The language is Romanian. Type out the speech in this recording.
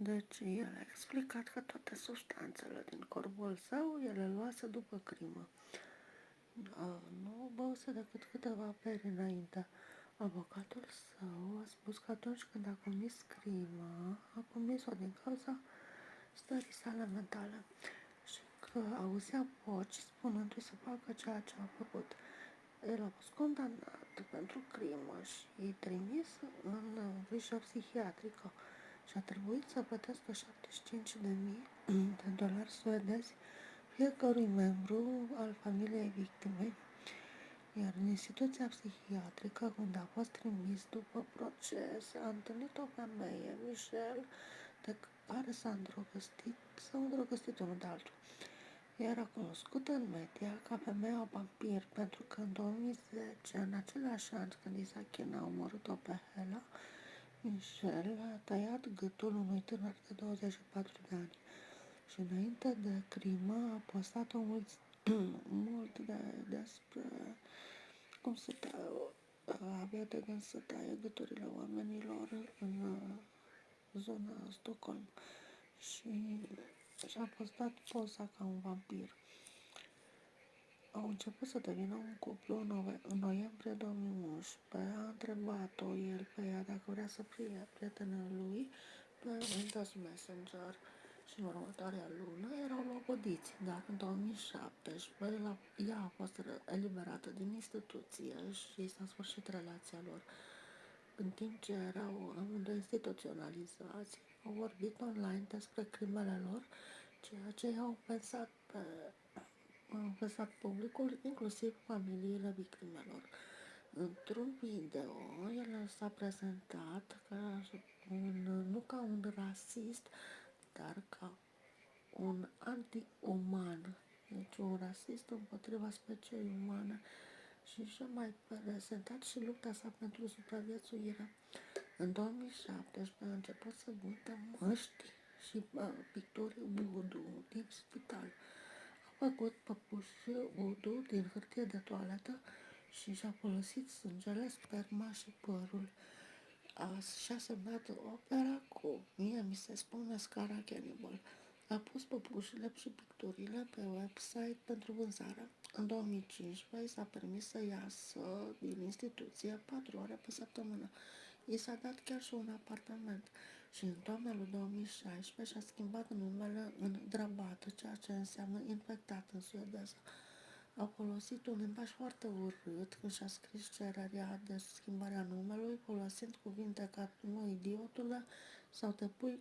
Deci el a explicat că toate substanțele din corpul său el le luase după crimă. Nu băuse decât câteva beri înainte. Avocatul său a spus că atunci când a comis crima, a comis-o din cauza stării sale mentale și că auzea voci spunându-i să facă ceea ce a făcut. El a fost condamnat pentru crimă și trimis în grijă psihiatrică și a trebuit să plătească 75.000 de dolari suedezi fiecărui membru al familiei victimei. Iar în instituția psihiatrică, unde a fost trimis după proces, a întâlnit o femeie, Michelle, de care s-a îndrăgostit unul de altul. Era cunoscută în media ca femeia vampir, pentru că în 2010, în același an când Isachina a omorât-o pe Hela, Michelle a tăiat gâtul unui tânăr de 24 de ani și înainte de crimă a postat-o mult despre cum să avea de gând să taie gâturile oamenilor în zona Stockholm și și-a postat poza ca un vampir. Au început să devină un cuplu în noiembrie 2011. A întrebat-o el pe ea dacă vrea să fie prietena lui pe Windows Messenger și în următoarea lună erau logodiți, dar în 2017 ea a fost eliberată din instituție și s-a sfârșit relația lor. În timp ce erau amândoi instituționalizați, au vorbit online despre crimele lor, ceea ce i-au pensat publicul, inclusiv familiile victimelor. Într-un video, el s-a prezentat nu ca un rasist, dar ca un anti-uman, deci un rasist împotriva speciei umane și și-a mai prezentat și lupta sa pentru supraviețuire. În 2017 a început să mute măști și picturi voodoo din spital. A făcut păpuși voodoo din hârtie de toaletă și și-a folosit sângele, sperma și părul. Și-a semnat opera cu Mie mi se spune Scara Cannibal. A pus păpușile și picturile pe website pentru vânzare. În 2015 s-a permis să iasă din instituție 4 ore pe săptămână. I s-a dat chiar și un apartament și în toamna lui 2016 și-a schimbat numele în Drabat, ceea ce înseamnă infectat în suedeză. A folosit un limbaj foarte urât când și-a scris cererea de schimbarea numelui, folosind cuvinte ca "mă, idiotule" sau "te pui